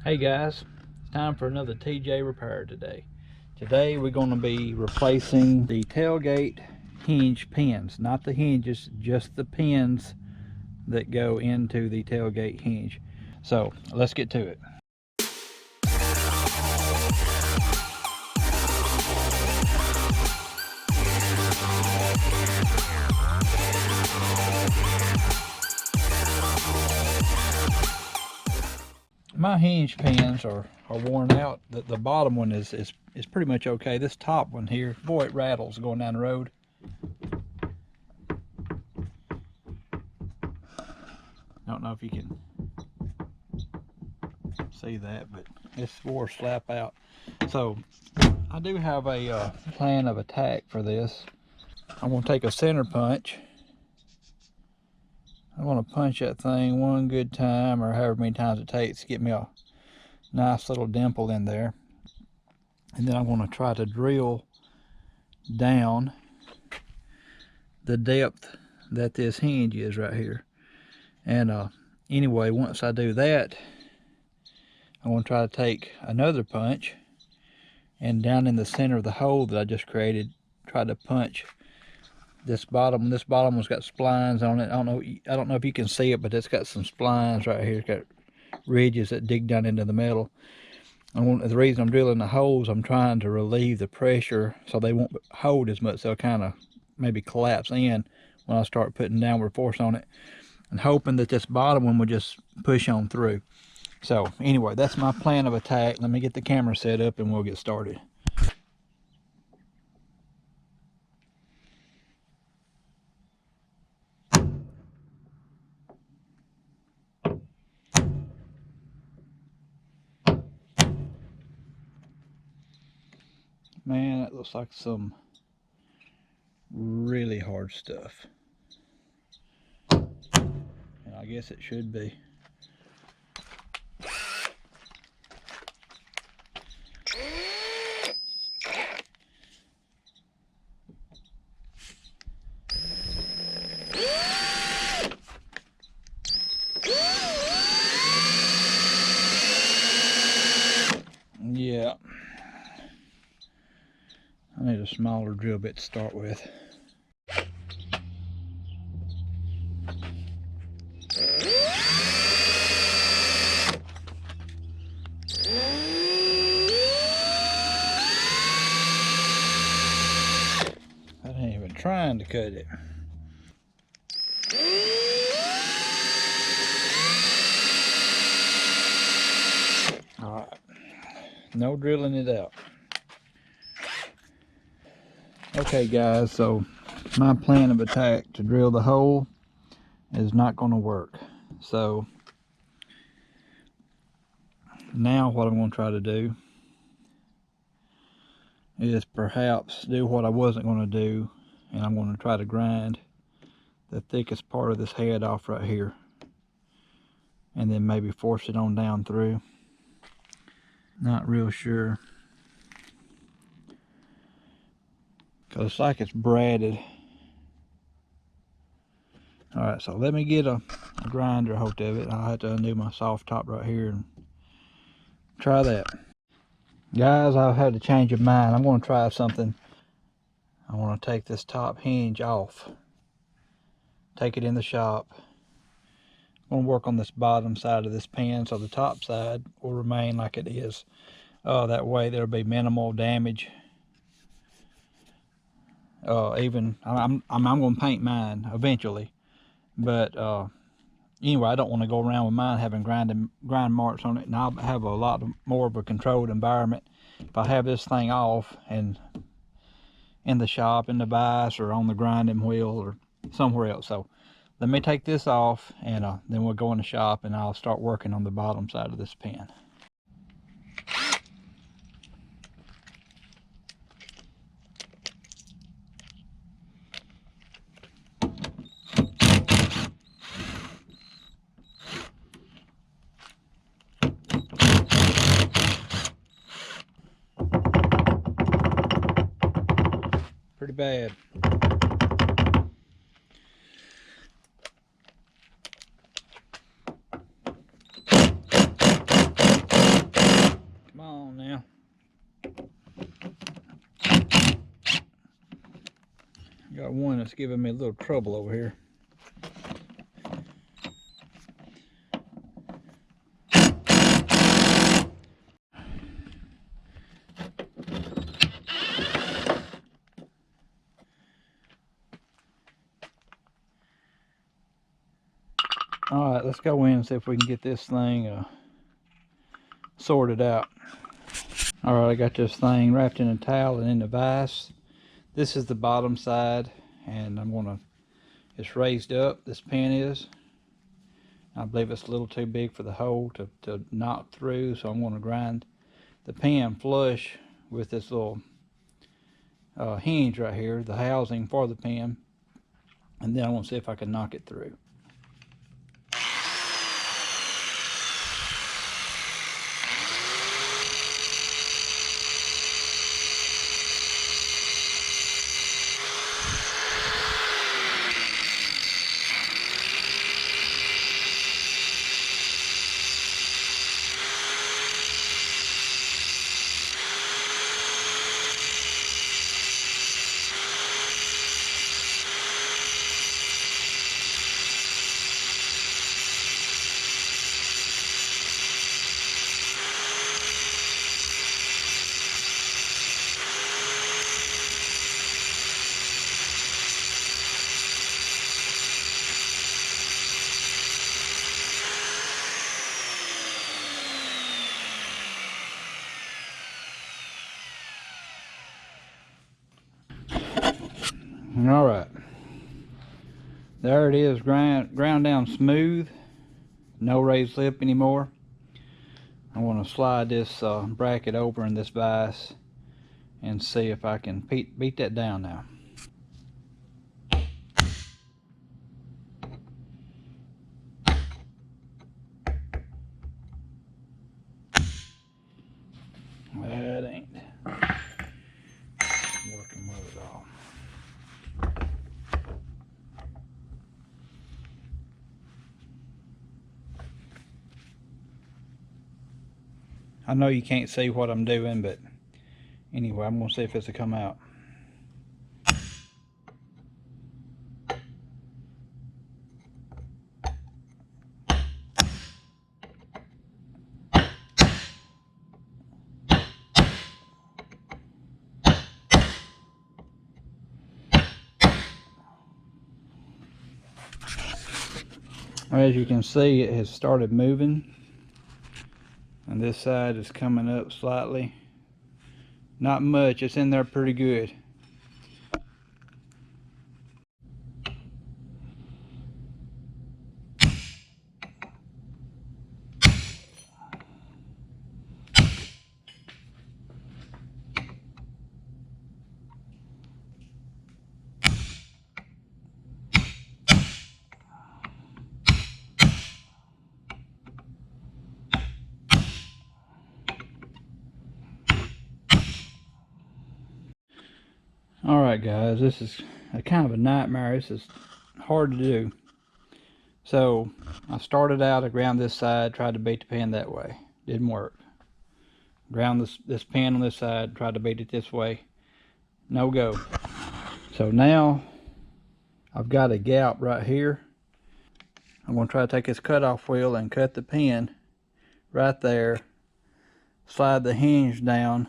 Hey guys, it's time for another TJ repair today. Today we're going to be replacing the tailgate hinge pins, not the hinges, just the pins that go into the tailgate hinge. So let's get to it. My hinge pins are worn out. The bottom one is pretty much okay. This top one here, boy, it rattles going down the road. I don't know if you can see that, but it's wore slap out. So I do have a plan of attack for this. I'm going to take a center punch. I want to punch that thing one good time, or however many times it takes to get me a nice little dimple in there. And then I'm going to try to drill down the depth that this hinge is right here. And anyway, once I do that, I'm going to try to take another punch, and down in the center of the hole that I just created, try to punch this bottom. This bottom one's got splines on it. I don't know if you can see it, but it's got some splines right here. It's got ridges that dig down into the metal. And the reason I'm drilling the holes, I'm trying to relieve the pressure so they won't hold as much. They'll kind of maybe collapse in when I start putting downward force on it, and hoping that this bottom one will just push on through. So anyway, that's my plan of attack. Let me get the camera set up and we'll get started. Man, that looks like some really hard stuff. And I guess it should be. Yeah. I need a smaller drill bit to start with. I ain't even trying to cut it. Alright. No drilling it out. Okay guys, so my plan of attack to drill the hole is not going to work. So now what I'm going to try to do is perhaps do what I wasn't going to do, and I'm going to try to grind the thickest part of this head off right here, and then maybe force it on down through. Not real sure, because it's like it's braided. Alright, so let me get a grinder hold of it. I'll have to undo my soft top right here and try that. Guys, I've had a change of mind. I'm going to try something. I want to take this top hinge off. Take it in the shop. I'm going to work on this bottom side of this pin so the top side will remain like it is. That way there'll be minimal damage. Even I'm going to paint mine eventually, but anyway, I don't want to go around with mine having grind marks on it, and I'll have a lot more of a controlled environment if I have this thing off and in the shop, in the vise, or on the grinding wheel, or somewhere else. So let me take this off, and then we'll go in the shop and I'll start working on the bottom side of this pen. Pretty bad. Got one that's giving me a little trouble over here. All right, let's go in and see if we can get this thing sorted out. All right, I got this thing wrapped in a towel and in the vise. This is the bottom side, and it's raised up, this pin is. I believe it's a little too big for the hole to knock through, so I'm gonna grind the pin flush with this little hinge right here, the housing for the pin, and then I want to see if I can knock it through. All right, there it is, ground down smooth, no raised lip anymore. I want to slide this bracket over in this vise and see if I can beat that down now. That ain't working with it all. I know you can't see what I'm doing, but anyway, I'm gonna see if it's to come out. As you can see, it has started moving, and this side is coming up slightly. Not much, it's in there pretty good. All right, guys, this is a kind of a nightmare. This is hard to do. So I started out, I ground this side, tried to beat the pin that way. Didn't work. Ground this pin on this side, tried to beat it this way. No go. So now I've got a gap right here. I'm going to try to take this cutoff wheel and cut the pin right there. Slide the hinge down,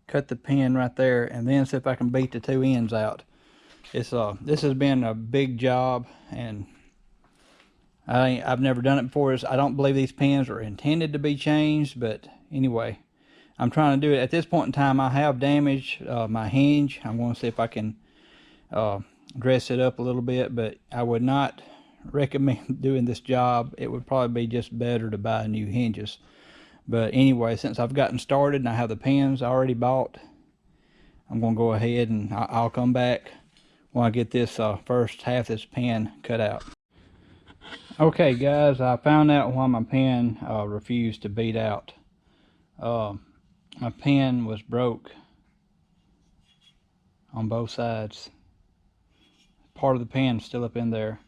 cut the pin right there, and then see if I can beat the two ends out. This has been a big job, and I've never done it before. I don't believe these pins are intended to be changed, but anyway, I'm trying to do it. At this point in time, I have damaged my hinge. I'm going to see if I can dress it up a little bit, but I would not recommend doing this job. It would probably be just better to buy new hinges. But anyway, since I've gotten started and I have the pins already bought, I'm going to go ahead and I'll come back when I get this first half of this pin cut out. Okay, guys, I found out why my pin refused to beat out. My pin was broke on both sides. Part of the pin is still up in there.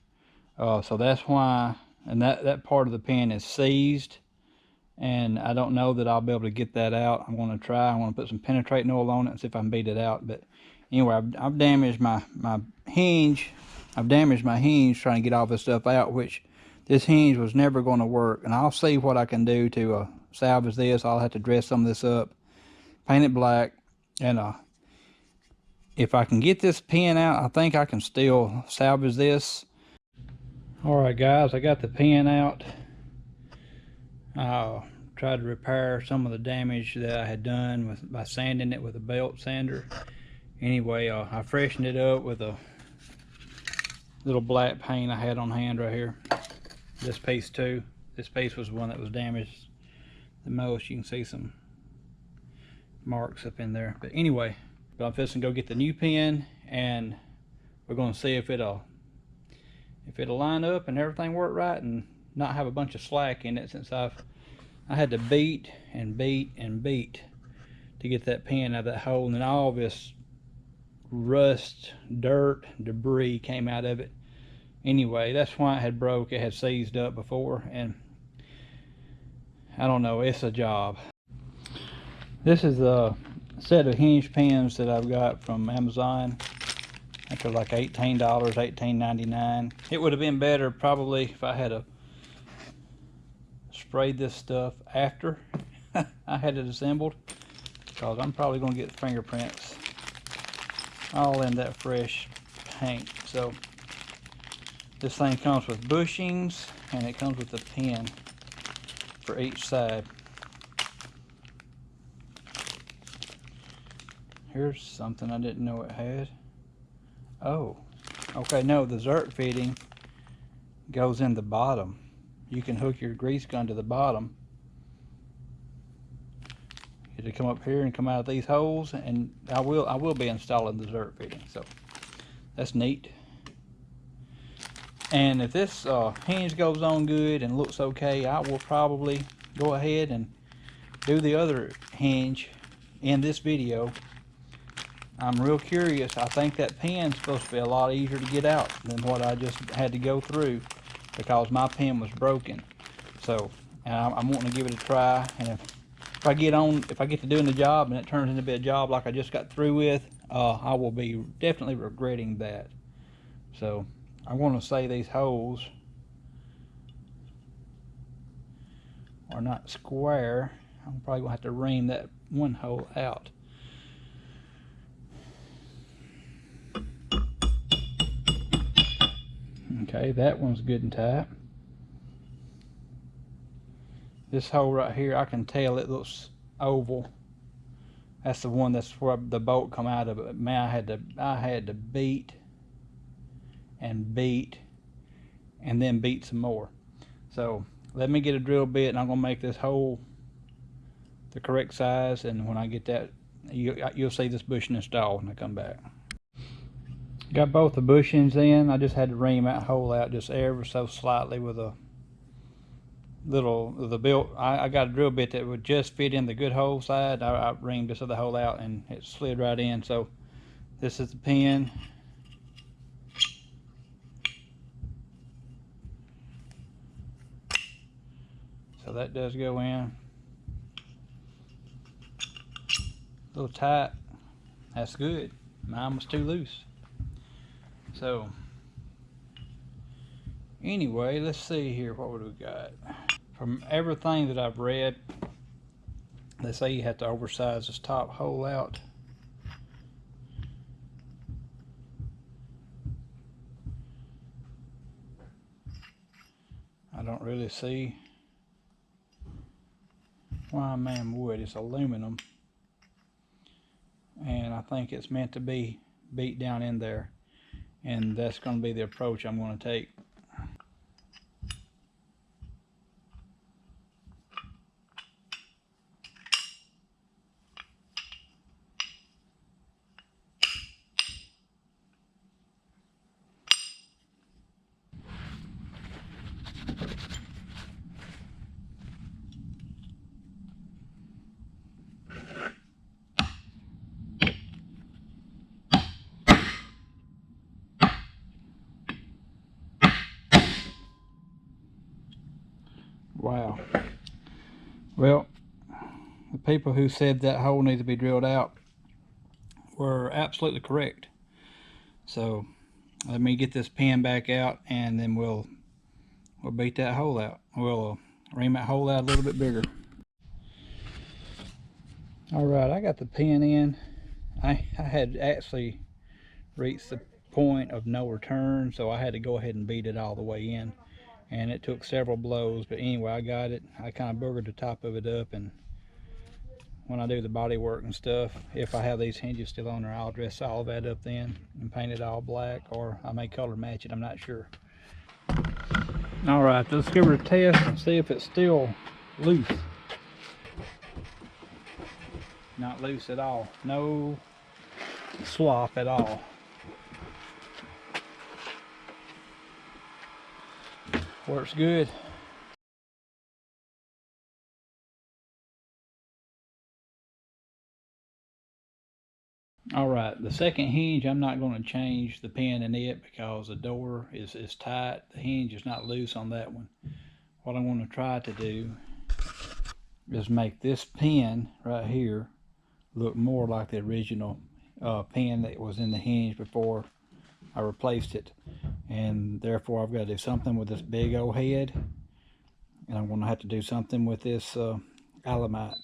So that's why, and that part of the pin is seized, and I don't know that I'll be able to get that out. I'm going to try. I want to put some penetrating oil on it and see if I can beat it out. But Anyway, I've damaged my hinge. I've damaged my hinge trying to get all this stuff out, which this hinge was never going to work. And I'll see what I can do to salvage this. I'll have to dress some of this up, paint it black, and if I can get this pin out, I think I can still salvage this. Alright guys, I got the pin out. I tried to repair some of the damage that I had done by sanding it with a belt sander. Anyway, I freshened it up with a little black paint I had on hand right here. This piece too. This piece was one that was damaged the most. You can see some marks up in there. But anyway, I'm fixing to go get the new pin, and we're going to see if it'll line up and everything work right, and not have a bunch of slack in it, since I had to beat and beat and beat to get that pin out of that hole, and then all this rust, dirt, debris came out of it. Anyway, that's why it had broke. It had seized up before, and I don't know, it's a job. This is a set of hinge pins that I've got from Amazon. I think they're like $18, $18.99. It would have been better probably if I had sprayed this stuff after I had it assembled, because I'm probably going to get fingerprints all in that fresh paint. So this thing comes with bushings, and it comes with a pin for each side. Here's something I didn't know it had. Oh, okay, no, the zert fitting goes in the bottom. You can hook your grease gun to the bottom. It'll come up here and come out of these holes, and I will be installing the zert fitting, so that's neat. And if this hinge goes on good and looks okay, I will probably go ahead and do the other hinge in this video. I'm real curious. I think that pin's supposed to be a lot easier to get out than what I just had to go through, because my pin was broken. So, and I'm wanting to give it a try, and if I get to doing the job and it turns into be a job like I just got through with, I will be definitely regretting that. So I want to say these holes are not square. I'm probably gonna have to ream that one hole out. Okay, that one's good and tight. This hole right here, I can tell it looks oval. That's the one that's where the bolt come out of it. Man, I had to beat and beat and then beat some more. So let me get a drill bit, and I'm gonna make this hole the correct size, and when I get that, you'll see this bushing installed when I come back. Got both the bushings in. I just had to ream that hole out just ever so slightly with a I got a drill bit that would just fit in the good hole side. I reamed this other hole out, and it slid right in. So this is the pin. So that does go in. A little tight. That's good. Mine was too loose. So anyway, let's see here, what would we got? From everything that I've read, they say you have to oversize this top hole out. I don't really see why man would. It's aluminum, and I think it's meant to be beat down in there, and that's going to be the approach I'm going to take. Wow. Well, the people who said that hole needs to be drilled out were absolutely correct. So let me get this pin back out, and then we'll beat that hole out. We'll ream that hole out a little bit bigger. All right, I got the pin in. I had actually reached the point of no return, so I had to go ahead and beat it all the way in, and it took several blows, but anyway, I got it. I kind of boogered the top of it up, and when I do the body work and stuff, if I have these hinges still on there, I'll dress all that up then and paint it all black, or I may color match it, I'm not sure. All right, let's give it a test and see if it's still loose. Not loose at all. No slop at all. Works good. All right, the second hinge, I'm not going to change the pin in it because the door is tight. The hinge is not loose on that one. What I'm going to try to do is make this pin right here look more like the original pin that was in the hinge before I replaced it. And therefore I've got to do something with this big old head, and I'm going to have to do something with this alamite.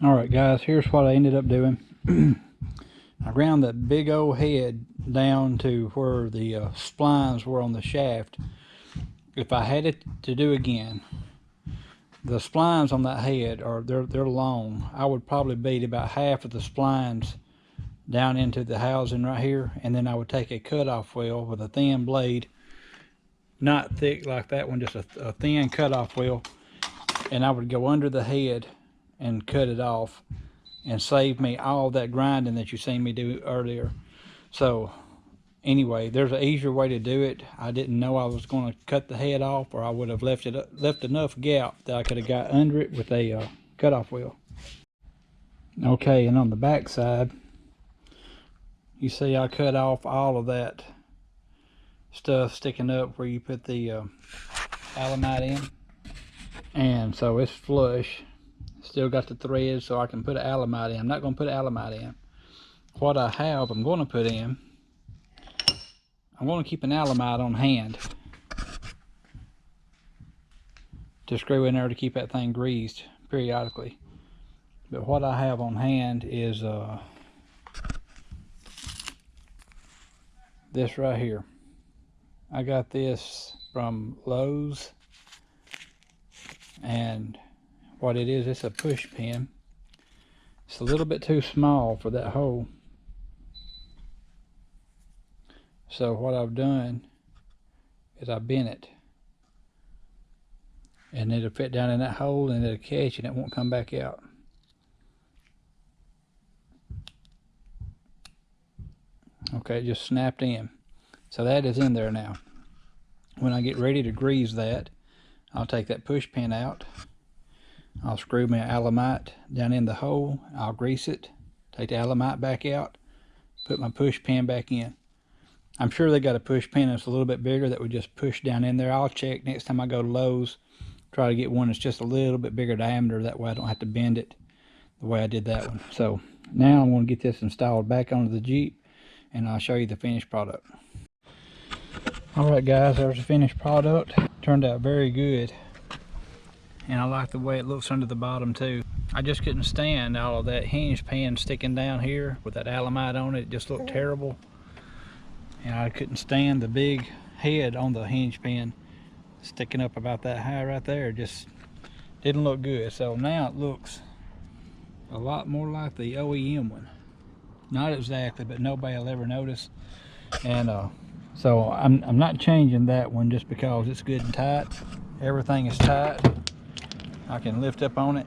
All right, guys, here's what I ended up doing. I ground that big old head down to where the splines were on the shaft. If I had it to do again, the splines on that head are they're long. I would probably beat about half of the splines down into the housing right here, and then I would take a cutoff wheel with a thin blade, not thick like that one, just a thin cutoff wheel, and I would go under the head and cut it off, and save me all that grinding that you seen me do earlier. So anyway, there's an easier way to do it. I didn't know I was going to cut the head off, or I would have left enough gap that I could have got under it with a cutoff wheel. Okay, and on the back side, you see I cut off all of that stuff sticking up where you put the alamite in, and so it's flush. Still got the threads, so I can put an alamite in. I'm not going to put alamite in. What I have, I'm going to put in, I'm going to keep an alamite on hand to screw in there to keep that thing greased periodically. But what I have on hand is this right here. I got this from Lowe's, and what it is, it's a push pin. It's a little bit too small for that hole. So what I've done is I bent it, and it'll fit down in that hole, and it'll catch, and it won't come back out. Okay, it just snapped in. So that is in there now. when I get ready to grease that, I'll take that push pin out. I'll screw my alamite down in the hole. I'll grease it, take the alamite back out, put my push pin back in. I'm sure they got a push pin that's a little bit bigger that would just push down in there. I'll check next time I go to Lowe's, try to get one that's just a little bit bigger diameter. That way I don't have to bend it the way I did that one. So now I'm going to get this installed back onto the Jeep, and I'll show you the finished product. Alright guys, there's the finished product. Turned out very good. And I like the way it looks under the bottom too. I just couldn't stand all of that hinge pan sticking down here with that alamite on it. It just looked terrible. And I couldn't stand the big head on the hinge pan sticking up about that high right there. It just didn't look good. So now it looks a lot more like the OEM one. Not exactly, but nobody will ever notice. And so I'm not changing that one just because it's good and tight. Everything is tight. I can lift up on it.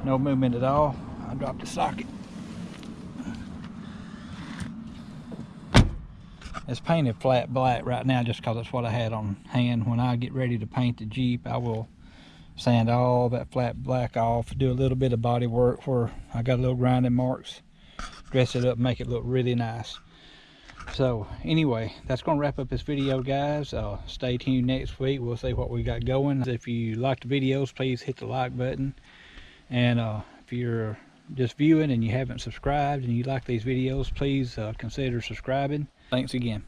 No movement at all. I dropped the socket. It's painted flat black right now just because that's what I had on hand. When I get ready to paint the Jeep, I will sand all that flat black off, do a little bit of body work where I got little grinding marks, dress it up, make it look really nice. So anyway, that's going to wrap up this video, guys. Stay tuned next week. We'll see what we got going. If you like the videos, please hit the like button. And if you're just viewing and you haven't subscribed and you like these videos, please consider subscribing. Thanks again.